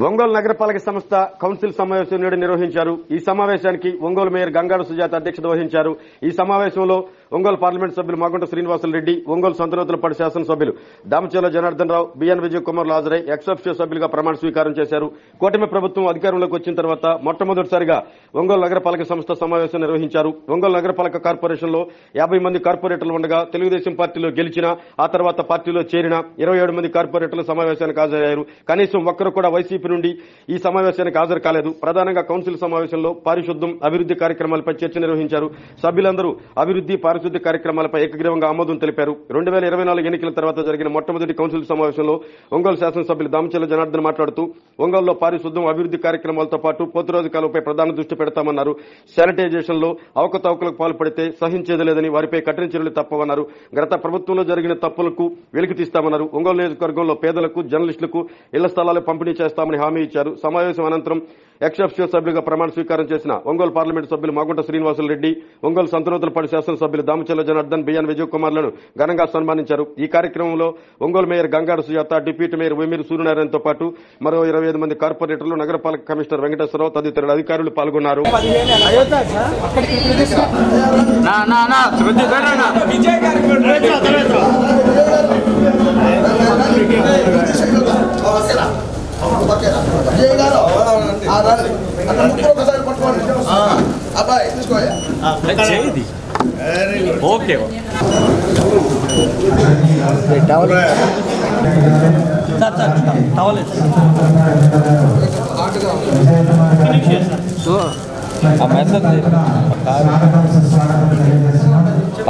ఒంగోలు నగరపాలక సంస్థ కౌన్సిల్ సమావేశం నేడు నిర్వహించారు. ఈ సమావేశానికి ఒంగోలు మేయర్ గంగాడు సుజాత అధ్యక్షత వహించారు. ఈ సమావేశంలో ఒంగోలు పార్లమెంట్ సభ్యులు మాగుంట శ్రీనివాసులరెడ్డి, ఒంగోలు సంతనూతలపాటి శాసనసభ్యులు దామచర్ల జనార్దన్ రావు, బిఎన్ విజయ్ కుమార్ హాజరై ఎక్స్-అఫిషియో సభ్యులుగా ప్రమాణ స్వీకారం చేశారు. కూటమి ప్రభుత్వం అధికారంలోకి వచ్చిన తర్వాత మొట్టమొదటిసారిగా ఒంగోలు నగరపాలక సంస్థ సమావేశం నిర్వహించారు. ఒంగోలు నగరపాలక కార్పొరేషన్లో 50 మంది కార్పొరేటర్లు ఉండగా తెలుగుదేశం పార్టీలో గెలిచిన, ఆ తర్వాత పార్టీలో చేరిన 27 మంది కార్పొరేటర్లు సమావేశానికి హాజరయ్యారు. కనీసం ఒక్కరు కూడా వైసీపీ నుండి ఈ సమావేశానికి హాజరు కాలేదు. ప్రధానంగా కౌన్సిల్ సమావేశంలో పారిశుద్ధ్యం, అభివృద్ది కార్యక్రమాలపై చర్చ నిర్వహించారు. సభ్యులందరూ అభివృద్ది, పారిశుద్ధ్య కార్యక్రమాలపై ఏకగ్రీవంగా ఆమోదం తెలిపారు. 2024 ఎన్నికల తర్వాత జరిగిన మొట్టమొదటి కౌన్సిల్ సమావేశంలో ఒంగోలు శాసనసభ్యులు దామచర్ల జనార్దన్ మాట్లాడుతూ ఒంగోలులో పారిశుద్ధ్యం, అభివృద్ది కార్యక్రమాలతో పాటు పోతురాజు కాలువపై ప్రధాన దృష్టి పెడతామన్నారు. శానిటైజేషన్ లో అవకతవకలకు పాల్పడితే సహించేది లేదని, వారిపై కఠిన చర్యలు తప్పవన్నారు. గత ప్రభుత్వంలో జరిగిన తప్పులకు వెలికి తీస్తామన్నారు. ఒంగోలు నియోజకవర్గంలో పేదలకు, జర్నలిస్టులకు ఇళ్ల స్థలాలు పంపిణీ చేస్తామని హామీ ఇచ్చారు. సమావేశం అనంతరం ఎక్స్-అఫిషియో సభ్యులుగా ప్రమాణ స్వీకారం చేసిన ఒంగోలు పార్లమెంటు సభ్యులు మాగుంట శ్రీనివాసులరెడ్డి, ఒంగోలు సంతనూతలపాటి శాసనసభ్యులు దామచర్ల జనార్దన్, బిఎన్ విజయ్ కుమార్లను ఘనంగా సన్మానించారు. ఈ కార్యక్రమంలో Ongole mayor Gangadu Sujatha, deputy mayor Vemiri సూర్యనారాయణతో పాటు మరో 25 మంది కార్పొరేటర్లు, నగరపాలక కమిషనర్ వెంకటేశ్వరరావు తదితరులు అధికారులు పాల్గొన్నారు.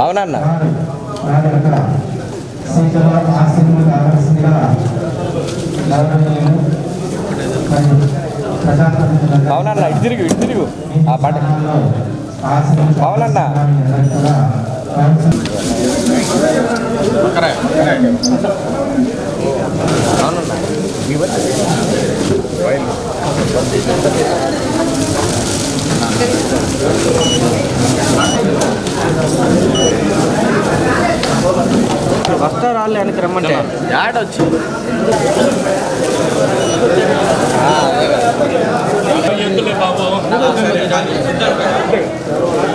అవునన్నా అవునన్నా ఇటు తిరుగు ఆ పాట అవునన్నా వస్తా రాలే అని రమ్మంటే యాడ్ వచ్చి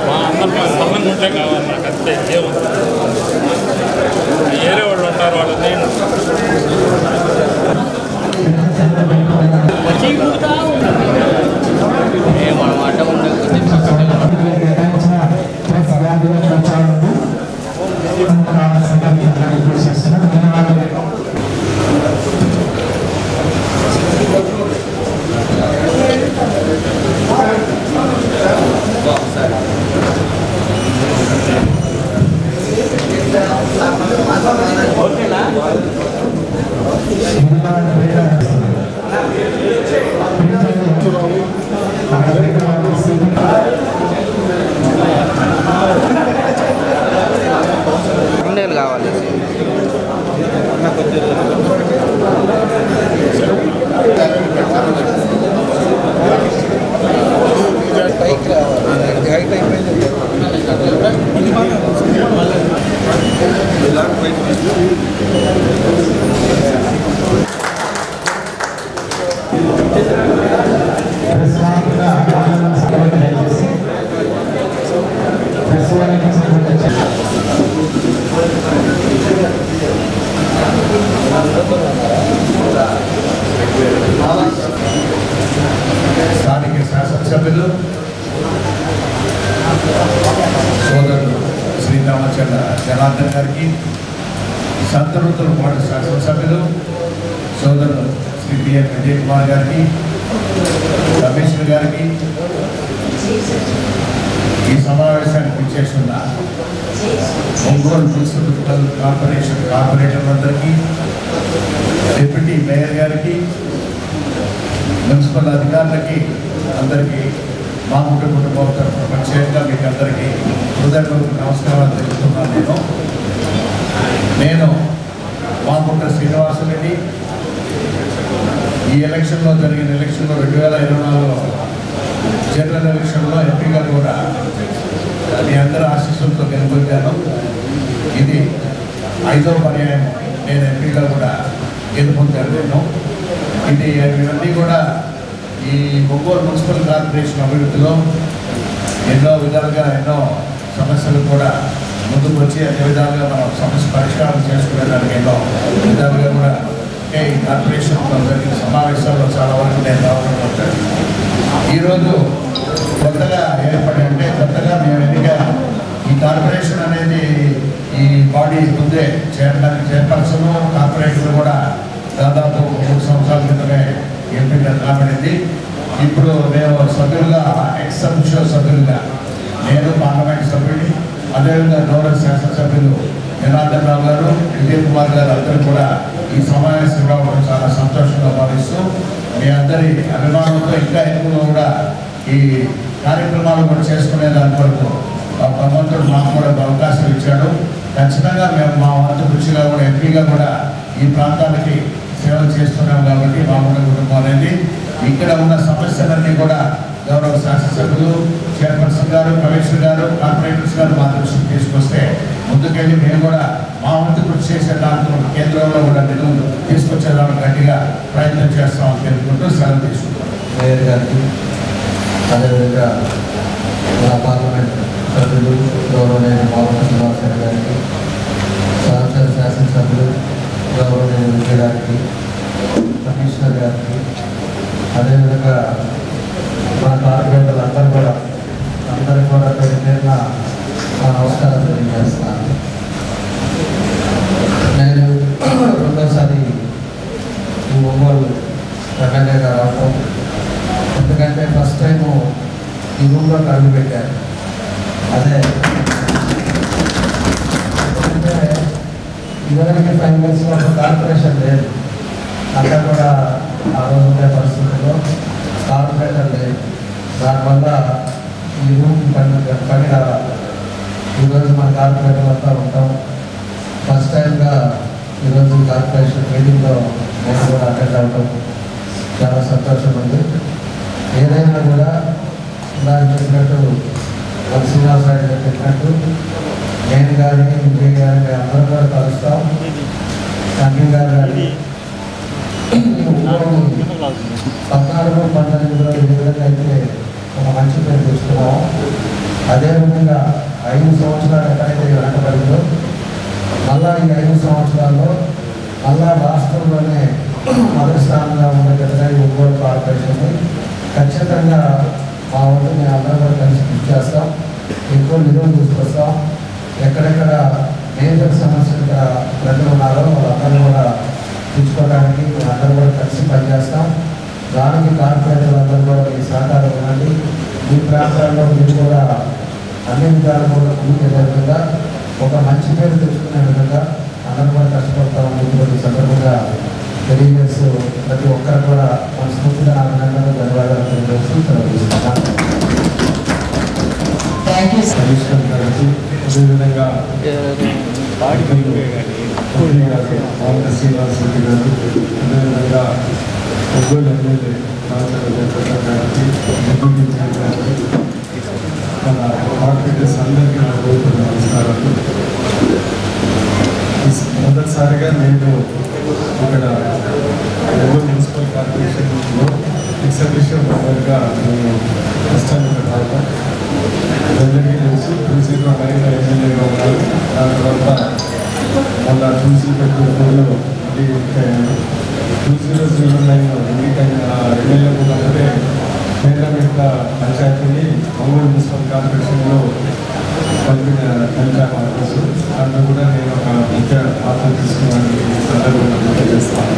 మా అందరికీ సంబంధం ఉంటే కావాలి నాకు అంతే. ఏరే వాళ్ళు ఉంటారు, వాళ్ళు నేను మనం అడ్డ ఉండే కావాలి. స్థానిక శాసనసభ్యులు సోదరులు శ్రీ దామచర్ల జనార్దన్ గారికి, సంతనూతలపాటి శాసనసభ్యులు సోదరులు శ్రీ బిఎన్ విజయ్ కుమార్ గారికి, కమిషనర్ గారికి, ఈ సమావేశానికి విచ్చేస్తున్న ఒంగోలు మున్సిపల్ కార్పొరేషన్ కార్పొరేటర్లందరికీ, డిప్యూటీ మేయర్ గారికి, మున్సిపల్ అధికారులకి అందరికీ మా కుటుంబం తరఫున ప్రత్యేకంగా మీకు అందరికీ హృదయపూర్వక నమస్కారాలు తెలుపుతున్నాను. నేను మాగుంట శ్రీనివాసులరెడ్డి. ఈ ఎలక్షన్లో జరిగిన ఎలక్షన్లో 2024 జనరల్ ఎలక్షన్లో ఎంపీగా కూడా మీ అందరి ఆశీస్సులతో గెలుపొందాను. ఇది 5వ పర్యాయం నేను ఎంపీగా కూడా గెలుపొందాను. నేను ఇది ఇవన్నీ కూడా ఒంగోలు మున్సిపల్ కార్పొరేషన్ అభివృద్ధిలో ఎన్నో విధాలుగా ఎన్నో సమస్యలు కూడా ముందుకు వచ్చి అన్ని విధాలుగా మనం సమస్య పరిష్కారం చేసుకునేదానికి ఎన్నో విధాలుగా కూడా ఈ కార్పొరేషన్లో జరిగిన సమావేశాల్లో చాలా వరకు నేను రావడం అవుతాను. ఈరోజు కొత్తగా ఏర్పడి అంటే కొత్తగా మేము ఎన్నిక ఈ కార్పొరేషన్ అనేది ఈ బాడీ ముందే చైర్పర్సన్ కార్పొరేటర్ కూడా దాదాపు 3 సంవత్సరాల క్రితమే ఎంపిక కాబడింది. ఇప్పుడు మేము సభ్యులుగా ఎక్స్ అఫీషియల్ సభ్యులుగా నేను పార్లమెంట్ సభ్యుడిని, అదేవిధంగా గౌరవ శాసనసభ్యులు జనార్దన్ రావు గారు, విజయ్ కుమార్ గారు అందరూ కూడా ఈ సమావేశం రావడం చాలా సంతోషంగా భావిస్తూ మీ అందరి అభిమానంతో ఇంకా ఎక్కువ కూడా ఈ కార్యక్రమాలు కూడా చేసుకునే దాని వరకు భగవంతుడు మాకు కూడా అవకాశం ఇచ్చాడు. ఖచ్చితంగా మేము మా వంతు కృషిగా కూడా ఎంపీగా కూడా ఈ ప్రాంతానికి సేవలు చేస్తున్నాం కాబట్టి మా కుటుంబం అనేది ఇక్కడ ఉన్న సమస్యలన్నీ కూడా గౌరవ శాసనసభ్యులు చైర్పర్సన్ గారు, కమిషనర్ గారు, కార్పొరేటర్స్ గారు మా దృష్టికి తీసుకొస్తే ముందుకెళ్ళి మేము కూడా మా వంతు కృషి చేసే దాంట్లో కేంద్రంలో కూడా నిధులు తీసుకొచ్చేదానికి గట్టిగా ప్రయత్నం చేస్తామని తెలుపుకుంటూ సెలవు తీసుకుంటాం. మేయర్ గారికి, అదేవిధంగా మన పార్లమెంట్ సభ్యులు గౌరవనీయ మామూలు శ్రీనివాసరావు గారికి, సహచర శాసనసభ్యులు గౌరవనీయ విజయ గారికి, కమిషనర్ గారికి, అదేవిధంగా మన కార్పొరేటర్లందరూ కూడా అందరికీ కూడా పేరున నమస్కారం తెలియజేస్తున్నాను. నేను రెండోసారి ఈ ఒంగోలు ఎమ్మెల్యేగా రావటం, ఎందుకంటే ఫస్ట్ టైము ఈ రూమ్లో అడుగు పెట్టారు. అదే ఎందుకంటే ఇదివరకు 5 ఇయర్స్లో కార్పొరేషన్ లేదు, అక్కడ కూడా ఆ రోజు ఉండే పరిస్థితుల్లో కార్పొరేటర్ లేదు. దానివల్ల ఈ రూమ్ పని రావాలి. ఈరోజు మన కార్పొరేటర్ అంతా ఉంటాం. ఫస్ట్ టైంగా ఈరోజు కార్పొరేషన్ మీటింగ్లో నేను కూడా అటెండ్ అవ్వటం చాలా సంతోషం ఉంది. ఏదైనా కూడా నాకు చెప్పినట్టు మన శ్రీనివాసరావు గారు చెప్పినట్టు నేను కానీ విజయ్ గారిని అందరూ కూడా కలుస్తాం. సంజయ్ గారు కానీ 14-19లో ఏ విధంగా అయితే ఒక మంచి పేరు తెచ్చుకున్నాము, అదేవిధంగా 5 సంవత్సరాలు ఎక్కడైతే వెనకబడిందో మళ్ళా ఈ 5 సంవత్సరాల్లో మళ్ళా రాష్ట్రంలోనే మొదటి స్థానంగా ఉన్న విధంగా ఈ ఒంగోలు కార్పొరేషన్ని ఖచ్చితంగా మా వంతు మేము అందరం కూడా కలిసి కృషి చేస్తాం. ఎక్కువ నిధులు తీసుకొస్తాం. ఎక్కడెక్కడ మేజర్ సమస్యలు ప్రజలు ఉన్నారో వాళ్ళందరూ కూడా తీసుకోవడానికి అందరూ కూడా కలిసి పనిచేస్తాం. దానికి కార్పొరేటర్లు అందరూ కూడా ఈ సహకారం ఇవ్వండి. ఈ ప్రాంతాల్లో మీరు కూడా అన్ని విధాలు కూడా ముందుకు విధంగా ఒక మంచి పేరు తెచ్చుకునే విధంగా అందరూ కూడా కష్టపడతామని కొన్ని సందర్భంగా తెలియజేస్తూ ప్రతి ఒక్కరు కూడా మనస్ఫూర్తిగా నా విధంగా ధన్యవాదాలు తెలియజేస్తూ సెలవుస్తున్నాను. కమిషనర్ గారికి, అదేవిధంగా మామూలు శ్రీనివాసరెడ్డి గారు, అదేవిధంగా ఒంగోలు ఎమ్మెల్యే గారికి, డిప్యూటీ మేయర్ గారికి, మన కార్పొరేటర్స్ అందరికీ నా గౌరవ నమస్కారాలు. మొదటిసారిగా నేను ఇక్కడ ఒంగోలు మున్సిపల్ కార్పొరేషన్లో ఎగ్జిబిషన్ మెంబర్గా నేను ఫస్ట్ టైం ఇక్కడ రావడం అందరికీ తెలుసు. 2009లో ఎమ్మెల్యేగా ఉన్నారు. దాని తర్వాత మళ్ళా 2024లో 2009లో ఎన్నికైన ఎమ్మెల్యే ఉన్నప్పుడే మేరమిట్ట పంచాయతీని ఒంగోలు మున్సిపల్ కార్పొరేషన్లో కలిపాము ఆఫీసు. దాంట్లో కూడా నేను ఒక ముఖ్య పాత్ర తీసుకున్నాను. సందర్భంగా చేస్తాను.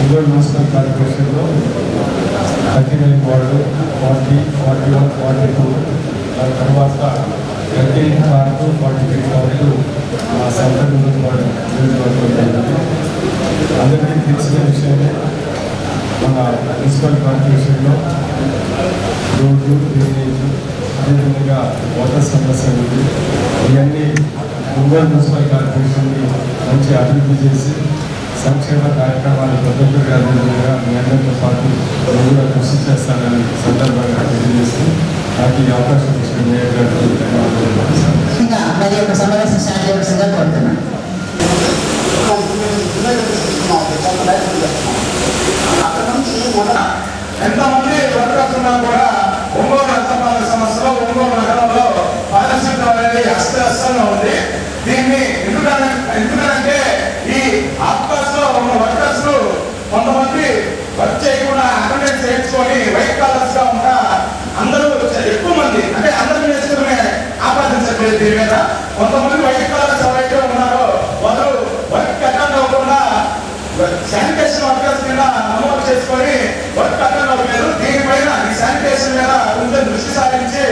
ఒంగోలు మున్సిపల్ కార్పొరేషన్లో 39 వార్డు, 40, 41, 42, దాని తర్వాత 38 వార్డు, 43 వార్డు సెంట్రల్ వార్డు నియోజకవర్గం. అందరికీ తెలిసిన విషయమే మన మున్సిపల్ కార్పొరేషన్లో రోడ్లు, డ్రైనేజ్, అదేవిధంగా వాటర్ సమస్యలు ఇవన్నీ ఒంగోలు మున్సిపల్ కార్పొరేషన్ని మంచి అభివృద్ధి చేసి సంక్షేమ కార్యక్రమాలు ప్రజలుగా అదేవిధంగా మీ అందరితో పాటు నేను కూడా కృషి చేస్తానని సందర్భంగా తెలియజేస్తూ నాకు ఈ అవకాశం ఇచ్చిన మేయర్ గారికి ధన్యవాదాలు. మరి ఒక సమావేశం స్టార్ట్ చేయవలసిందిగా కోరుతున్నాను. ఎంతమంది సంవత్సరం కూడా ఒంగోలు రక్తపాత సమస్యలో ఒంగోలు నగరంలో పారిశుద్ధ్యం అనేది అస్తవ్యస్తంగా ఉంది. దీన్ని ఎందుకంటే ఈ ఆఫ్కాస్ లో ఉన్న వర్కర్స్ కొంతమంది వర్క్ చేయకుండా అటెండెన్స్ చేయించుకొని వైట్ కాలర్స్ గా ఉంటా అందరూ ఎక్కువ మంది అంటే అందరూ నేర్చుకునే ఆపాదించట్లేదు. దీని మీద కొంతమంది వైట్ కాలర్స్ ఎవరైతే ఉన్నారో వాళ్ళు వర్క్ అటెండ్ అవ్వకుండా శానిటేషన్ వర్కర్స్ మీద నమోదు చేసుకొని వర్క్ అటెండ్ అవ్వలేదు. దీనిపైన ఈ శానిటేషన్ మీద కొంచెం దృష్టి సారించి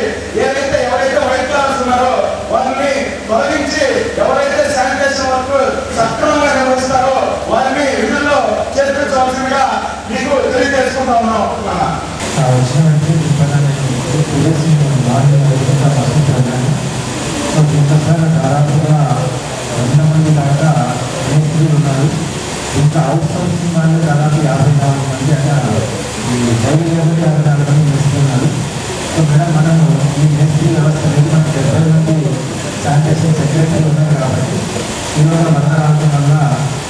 ఎవరైతే వైట్ కాలర్స్ ఉన్నారో వాళ్ళని తొలగించి ఎవరైతే శానిటేషన్ వర్క్ సక్రమంగా నిర్వహిస్తారో వారిని విధుల్లో చేర్పించవలసిందిగా మీకు తెలియజేసుకుంటా ఉన్నాం. దాదాపుగా 100 మంది దాకా మేస్త్రీలు ఉన్నారు. ఇంకా అవుట్ సోర్సింగ్ వాళ్ళు దాదాపు 54 మంది అంటే ఈ డైలీ లేబర్ 54 మంది మేస్త్రీలు ఉన్నారు. సో మేడం మనము ఈ మేస్త్రీ వ్యవస్థ లేదు, మనకు 70 మంది శానిటేషన్ సెక్రటరీలు ఉన్నారు కాబట్టి ఈరోజు మన రావడం వల్ల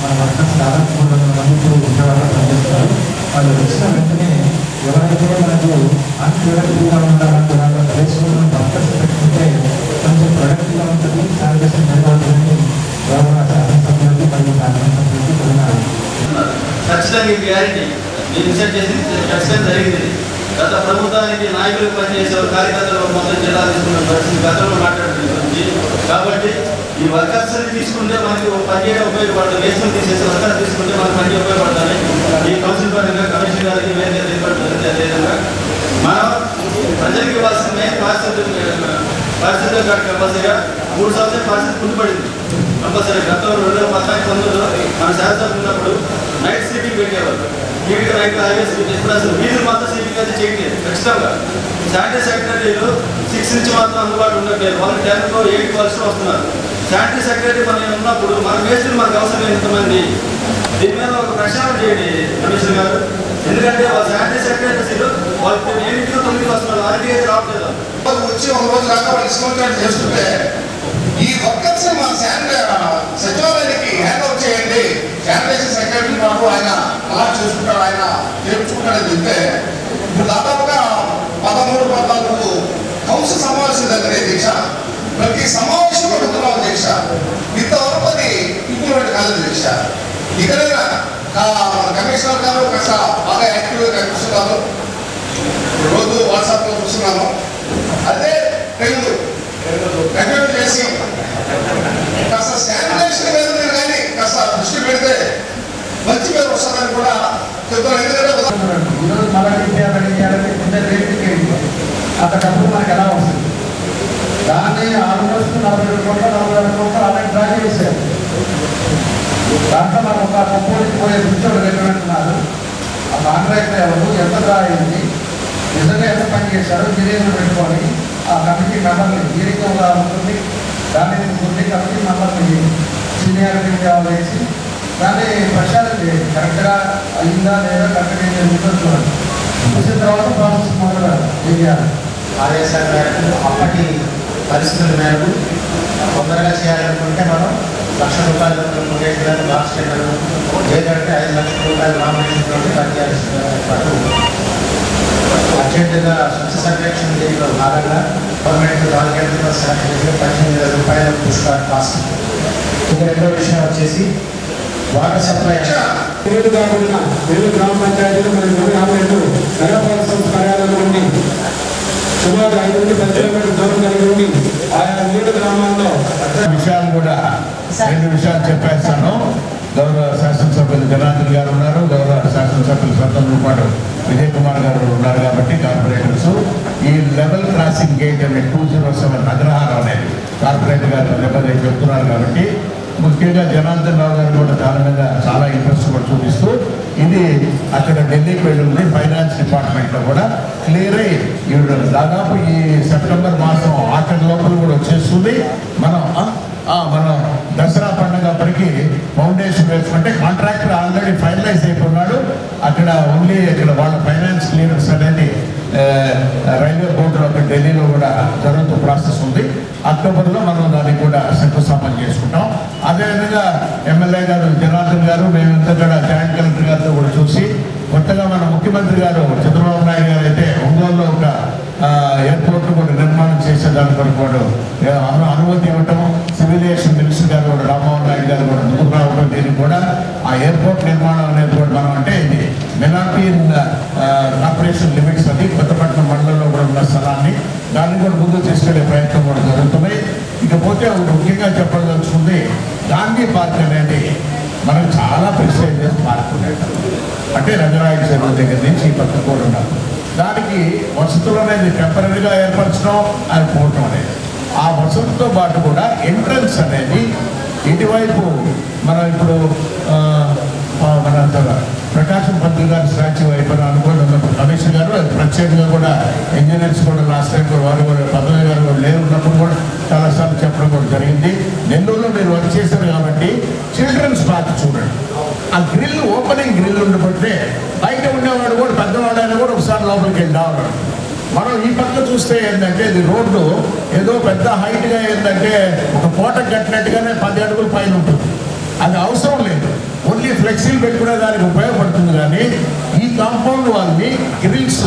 మన వర్కర్స్ దాదాపు 300 మంది ఇప్పుడు ఉద్యోగాల్లో పనిచేస్తారు. వాళ్ళు వచ్చిన వెంటనే ఎవరైతే మనకు అన్ప్రొడక్టివ్గా ఉండాలంటే వాళ్ళ ప్లేస్లో వర్కర్స్ పెట్టుకుంటే కొంచెం ప్రొడక్టివ్గా ఉంటుంది, శానిటేషన్ మెరుగుతుందని గౌరవ శాసనసభ్యులకి మరియు శాసనసభ్యులకి ఖచ్చితంగా ఈ గ్యారెంటీ నేను రిసెర్చ్ చేసి ఖచ్చితంగా జరిగింది. గత ప్రభుత్వానికి నాయకులు పనిచేసేవారు కార్యకర్తలు మొత్తం జిల్లా తీసుకున్న పరిస్థితి గతంలో మాట్లాడుతుంది. కాబట్టి ఈ వర్కర్స్ని తీసుకుంటే మనకి పనిచేయడం ఉపయోగపడుతుంది. వేసుకుని తీసేసి వర్కర్స్ తీసుకుంటే మనకు పని ఉపయోగపడుతుంది. ఈ కౌన్సిల్ పరంగా కమిషన్ గారికి వేరే ఏర్పడుతుంది. అదేవిధంగా మనం ప్రజలకు ఇవ్వాల్సిన మెయిన్ పారిశుద్ధ్యం కార్డు కంపల్సరీగా 3 సంవత్సరాల పారిశుద్ధ్యం ముందుపడింది. కంపల్సరీ గతంలో 2019లో మన శాసనం ఉన్నప్పుడు నైట్ స్లీపింగ్ పెట్టేవారు. వీటికి రైట్ హైవేస్ ఇప్పుడు అసలు వీధులు మాత్రం స్లీపింగ్ అయితే చేయట్లేదు. ఖచ్చితంగా శానిటరీ సెక్రటరీలు 6 నుంచి మాత్రం అందుబాటులో ఉండట్లేదు. వాళ్ళు 10తో 8 వలస వస్తున్నారు. శానిటరీ సెక్రటరీ మనం ఉన్నప్పుడు మన మేస్త్రీలు మనకు అవసరం ఎంతమంది? దీని మీద ఒక ప్రశ్న చేయండి కమిషనర్ గారు. ఎందుకంటే వాళ్ళ శానిటరీ సెక్రటరీలు వాళ్ళు 8కి 9కి వస్తున్నారు. ఆర్టీ అయితే రావట్లేదు. వచ్చి ఒక రోజు దాకా వాళ్ళు డిస్కౌంట్ చేస్తుంటే ఈ వర్కర్స్ మన సచివాలయానికి హ్యాండ్ ఓవర్ చేయండి, శానిటేషన్ సెక్రటరీ మాకు ఆయన అలా చూసుకుంటాడు, ఆయన చేర్చుకుంటాడని చెప్తే ఇప్పుడు దాదాపుగా 13-14 కౌన్సిల్ సమావేశం జరిగినాయి దీక్ష. ప్రతి సమావేశం పెడుతున్నాం దీక్ష. ఇంతవరకు అది ఇంప్లిమెంట్ కాలేదు దీక్ష. ఇక్కడైనా కమిషనర్ గారు కాస్త బాగా యాక్టివ్గా కనిపిస్తున్నారు. రోజు వాట్సాప్లో చూస్తున్నాను. అదే రెగ్యులేట్ చేసి కాస్త శానిటేషన్ మీద మీరు కానీ కాస్త దృష్టి పెడితే మంచి పేరు వస్తుందని కూడా చెప్తాను. ఎందుకంటే ఈరోజు మన అంత డబ్బులు మనకి ఎలా వస్తుంది? దాన్ని ఆల్మోస్ట్ 40 కోట్ల 40 కోట్ల అలాంటి డ్రా చేశారు. దాంట్లో మనం ఒక కంపోజిట్ పోయే దృష్టి రెగ్యులేటున్నారు. ఆ కాంట్రాక్ట్ ఎవరు, ఎంత డ్రా అయింది, నిజంగా ఎంత పని చేశారో గిరీలు పెట్టుకొని ఆ కమిటీ మెంబర్ని గిరీగా ఉంటుంది. దాన్ని ఉంటుంది కమిటీ మెంబర్ని సీనియారిటీగా వేసి దాన్ని ప్రచారం చేయండి. కరెక్ట్గా అయిందా లేదా కరెక్ట్గా చూడండి. చూసిన తర్వాత ప్రాసెస్ మొదలు చేయాలి. ఆదేశాల మేరకు అప్పటి పరిస్థితుల మేరకు తొందరగా చేయాలనుకుంటే మనం ₹1,00,000 నోటిఫికేషన్ లాస్ట్ టెండర్ లేదంటే ₹5,00,000 నామినేషన్ పనిచేయాల్సిన పాటు అర్జెంటుగా స్వచ్ఛ సర్వేక్షణ దీనిలో భాగంగా గవర్నమెంట్ 4 గంటల ₹18,000 పుష్కర్ కాస్ట్. ఇక రెండో విషయం వచ్చేసి వాటర్ సప్లై పేరు కాకుండా పేరు గ్రామ పంచాయతీలు మరియు గ్రామాలు నగరపాలక సంస్థ కార్యాలయం నుండి సుమారు 5 నుండి 10 కిలోమీటర్ల దూరం కలిగి ఉండి ఆయా 3 గ్రామాల్లో విషయాలు కూడా 2 విషయాలు చెప్పేస్తాను. గౌరవ శాసనసభ్యులు జనార్దన్ గారు ఉన్నారు, గౌరవ శాసనసభ్యులు స్వతంత్రపాటు విజయ్ కుమార్ గారు ఉన్నారు. కాబట్టి కార్పొరేటర్స్ ఈ లెవెల్ క్రాసింగ్ గేట్ అనే 207 అగ్రహారం అనేది కార్పొరేటర్ గారు చెప్తున్నారు. కాబట్టి ముఖ్యంగా జనార్దన్ రావు గారు కూడా దాని మీద చాలా ఇంట్రెస్ట్ కూడా చూపిస్తూ ఇది అక్కడ ఢిల్లీకి వెళ్ళింది. ఫైనాన్స్ డిపార్ట్మెంట్లో కూడా క్లియర్ అయ్యి దాదాపు ఈ సెప్టెంబర్ మాసం ఆఖరి లోపల కూడా వచ్చేస్తుంది. మనం దసరా పండుగ అప్పటికి ఫౌండేషన్ వేసుకుంటే కాంట్రాక్టర్ ఆల్రెడీ ఫైనలైజ్ అయిపోన్నాడు. అక్కడ ఓన్లీ ఇక్కడ వాళ్ళ ఫైనాన్స్ క్లియరెన్స్ అనేది రైల్వే బోర్డులో అక్కడ ఢిల్లీలో కూడా జరుగుతూ ప్రాసెస్ ఉంది. అక్టోబర్లో మనం దాన్ని కూడా శంకుస్థాపన చేసుకుంటాం. అదేవిధంగా ఎమ్మెల్యే గారు జనార్దన్ గారు మేమంతా కూడా జాయింట్ కలెక్టర్ గారితో కూడా చూసి కొత్తగా మన ముఖ్యమంత్రి గారు చంద్రబాబు నాయుడు గారు అయితే ఒంగోలులో ఒక ఎయిర్పోర్ట్ కూడా నిర్మాణం చేసేదాని కొరకు కూడా అనుమతి ఇవ్వటం, సివిలియేషన్ మినిస్టర్ గారు కూడా రామ్మోహన్ నాయుడు గారు కూడా ముందుకు రావడం, దీనికి కూడా ఆ ఎయిర్పోర్ట్ నిర్మాణం అనేది కూడా మనం అంటే ఇది మినార్టీ కార్పొరేషన్ లిమిట్స్ అది కొత్తపట్నం మండలంలో కూడా ఉన్న స్థలాన్ని దాన్ని కూడా ముందుకు తీసుకెళ్లే ప్రయత్నం కూడా జరుగుతున్నాయి. ఇకపోతే ముఖ్యంగా చెప్పదలుచుకుంది గాంధీ పార్క్ అనేది మనకు చాలా ప్రెస్టేజియస్ పార్క్ ఉండేది. అంటే రంగరాయ చెరువు దగ్గర నుంచి ఈ పక్క కూడా ఉన్నారు. దానికి వసతులు అనేది టెంపరీగా ఏర్పరచడం అది పోవటం అనేది, ఆ వసతులతో పాటు కూడా ఎంట్రన్స్ అనేది ఇటువైపు మనం ఇప్పుడు మన ప్రకాశం పంతులు గారి స్టాచ్యూ అయిపోయిన అనుకోండి ఉన్నప్పుడు కమిషనర్ గారు అది ప్రత్యేకంగా కూడా ఇంజనీర్స్ కూడా లాస్ట్ టైం కూడా వారు కూడా పదవి గారు కూడా లేరు ఉన్నప్పుడు కూడా చాలాసార్లు చెప్పడం కూడా జరిగింది. నెల్లూరులో మీరు వర్క్ చేశారు కాబట్టి చిల్డ్రన్స్ పార్క్ చూడండి, ఆ గ్రిల్ ఓపెనింగ్ గ్రిల్ ఉండబట్టే బయట ఉండేవాడు కూడా పెద్దవాడైనా కూడా ఒకసారి లోపలికి వెళ్ళి రావాలి. మనం ఈ పక్క చూస్తే ఏంటంటే ఇది రోడ్డు ఏదో పెద్ద హైట్గా ఏంటంటే ఒక కోట కట్టినట్టుగానే 10 అడుగుల పైన ఉంటుంది. అది అవసరం లేదు, ఓన్లీ ఫ్లెక్సీలు పెట్టుకునే దానికి ఉపయోగపడుతుంది. కానీ ఈ కాంపౌండ్ వాళ్ళని గ్రిల్స్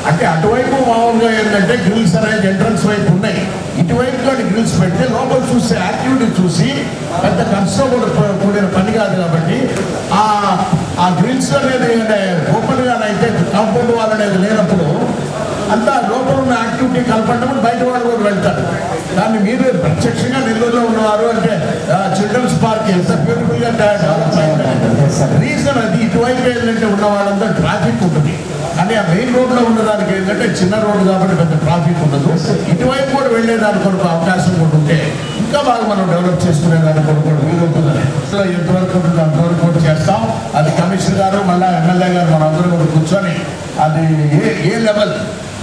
అంటే అటువైపు మామూలుగా ఏంటంటే గ్రిల్స్ అనేది ఎంట్రన్స్ వైపు ఉన్నాయి, ఇటువైపు కానీ గ్రిల్స్ పెడితే లోపల చూస్తే యాక్టివిటీ చూసి పెద్ద ఖర్చుతో కూడిన పని కాదు. కాబట్టి ఆ గ్రిల్స్ అనేది ఓపెన్గానైతే కాంపౌండ్ వాళ్ళు అనేది లేనప్పుడు అంతా లోపల ఉన్న యాక్టివిటీ కలపడం బయట వాళ్ళు కూడా వెళ్తారు. దాన్ని మీరు ప్రత్యక్షంగా నెల్లూరులో ఉన్నవారు అంటే చిల్డ్రన్స్ పార్క్ ఎంత బ్యూటిఫుల్గా డెవలప్ అయింది. రీజన్ అది ఇటువైపు ఏంటంటే ఉన్న వాళ్ళంతా ట్రాఫిక్ ఉంటుంది, కానీ ఆ మెయిన్ రోడ్లో ఉన్నదానికి ఏంటంటే చిన్న రోడ్డు కాబట్టి పెద్ద ట్రాఫిక్ ఉండదు. ఇటువైపు కూడా వెళ్ళేదాని కొరకు అవకాశం కూడా ఉంటే ఇంకా బాగా మనం డెవలప్ చేసుకునేదాని కొరకు కూడా వీలవుతుందని ఎంతవరకు ఉంటుందో అంతవరకు కూడా చేస్తాం. అది కమిషనర్ గారు మళ్ళీ ఎమ్మెల్యే గారు మనం అందరూ కూడా కూర్చొని అది ఏ లెవెల్,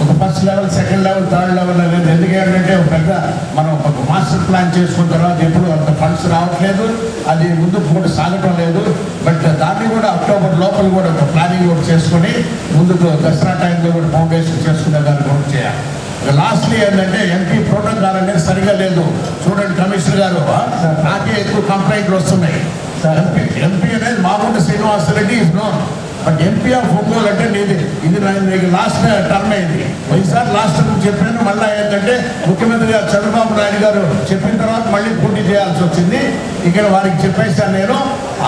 ఒక first level, second level, third level అనేది ఎందుకంటే ఒక పెద్ద మనం ఒక మాస్టర్ ప్లాన్ చేసుకున్న తర్వాత ఎప్పుడు అంత ఫండ్స్ రావట్లేదు, అది ముందు కూడా సాగటం లేదు. బట్ దాన్ని కూడా అక్టోబర్ లోపల కూడా ఒక ప్లానింగ్ కూడా చేసుకొని ముందుకు దసరా టైంలో కూడా ఫౌండేషన్ చేసుకునే దాన్ని కూడా చేయాలి. లాస్ట్లీ ఏంటంటే ఎంపీ ప్రోటోకాల్ అనేది సరిగా లేదు. చూడండి కమిషనర్ గారు, నాకే ఎక్కువ కంప్లైంట్లు వస్తున్నాయి. ఎంపీ అనేది Magunta Srinivasa Reddy is known, but MP of Ongole అంటే ఇది లాస్ట్ టర్మ్ అయింది. ఈసారి లాస్ట్ టర్మ్ చెప్పాను, మళ్ళీ ఏంటంటే ముఖ్యమంత్రి గారు చంద్రబాబు నాయుడు గారు చెప్పిన తర్వాత మళ్ళీ పోటీ చేయాల్సి వచ్చింది. ఇక్కడ వారికి చెప్పేసాను నేను.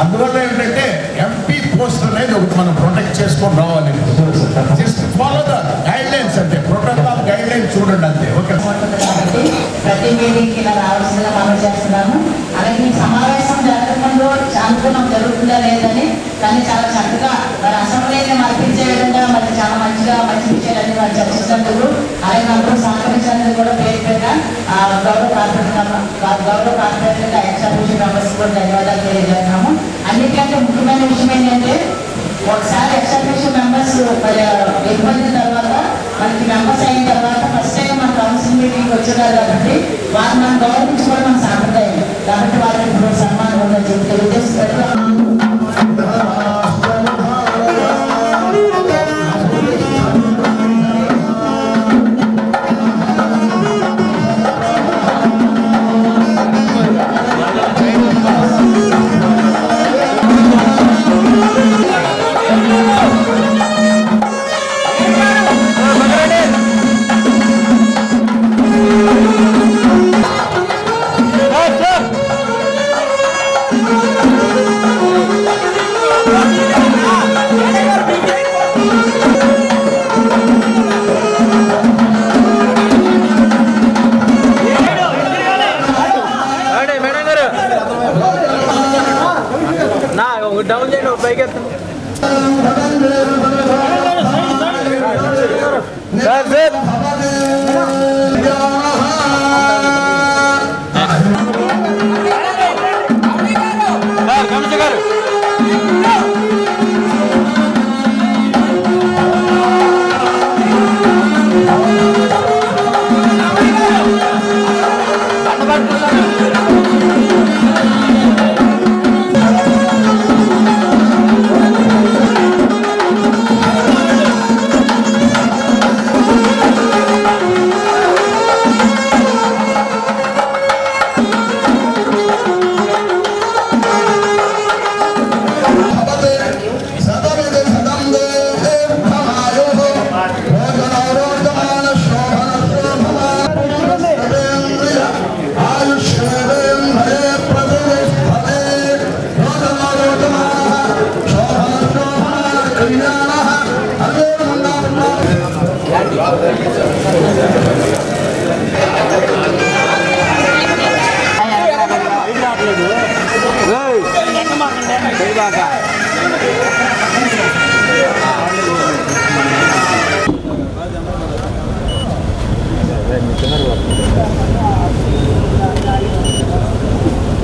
అందువల్ల ఏంటంటే ఎంపీ పోస్ట్ అనేది ఒకటి మనం ప్రొటెక్ట్ చేసుకొని రావాలి. Just follow the guide lines, అంటే ప్రోటోకాల్ గైడ్ లైన్స్ చూడండి అంతే. ఓకే, ప్రతి మీటింగ్కి రావాల్సిందిగా మనం చేస్తున్నాము. అలాగే ఈ సమావేశం జరగకుండా అనుకున్నాం జరుగుతుందా లేదని, కానీ చాలా చక్కగా మరి అసెంబ్లీని మరిపించే విధంగా మరి చాలా మంచి విషయాలన్నీ వాళ్ళు చర్చించినందుకు, అలాగే అందరూ సహకరించినందుకు కూడా పేరు పేరున గౌరవ కార్పొరేటర్ ఎక్స్ఎంపీ మెంబర్స్ కూడా ధన్యవాదాలు తెలియజేస్తున్నాము. అన్నిటికంటే ముఖ్యమైన విషయం ఏంటంటే ఒకసారి ఎక్స్ఎంపీ మెంబర్స్ ఏర్పడిన తర్వాత మనకి మెంబర్స్ అయిన తర్వాత ఫస్ట్ టైం మన కౌన్సిల్ మీటింగ్ వచ్చున్నారు కాబట్టి వారు మనం గౌరవించుకోవడం మన సాంప్రదాయం. కాబట్టి వారికి ఇప్పుడు సన్మానం ఉందని చెప్పి తెలియజేస్తున్నారు.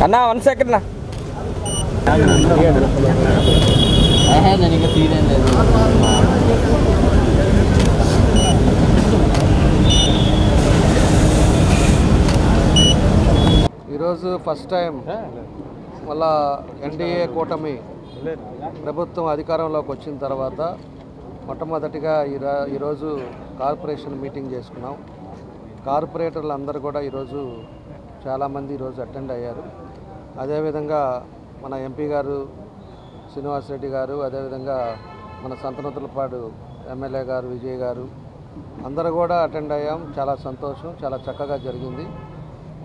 అన్నా 1 సెకండ్ నా ఈరోజు ఫస్ట్ టైం మళ్ళా ఎన్డీఏ కూటమి ప్రభుత్వం అధికారంలోకి వచ్చిన తర్వాత మొట్టమొదటిగా ఈరోజు కార్పొరేషన్ మీటింగ్ చేసుకున్నాం. కార్పొరేటర్లు అందరూ కూడా ఈరోజు చాలామంది ఈరోజు అటెండ్ అయ్యారు. అదేవిధంగా మన ఎంపీ గారు శ్రీనివాసరెడ్డి గారు, అదేవిధంగా మన సంతనూతలపాడు ఎమ్మెల్యే గారు విజయ్ గారు అందరూ కూడా అటెండ్ అయ్యాం. చాలా సంతోషం, చాలా చక్కగా జరిగింది.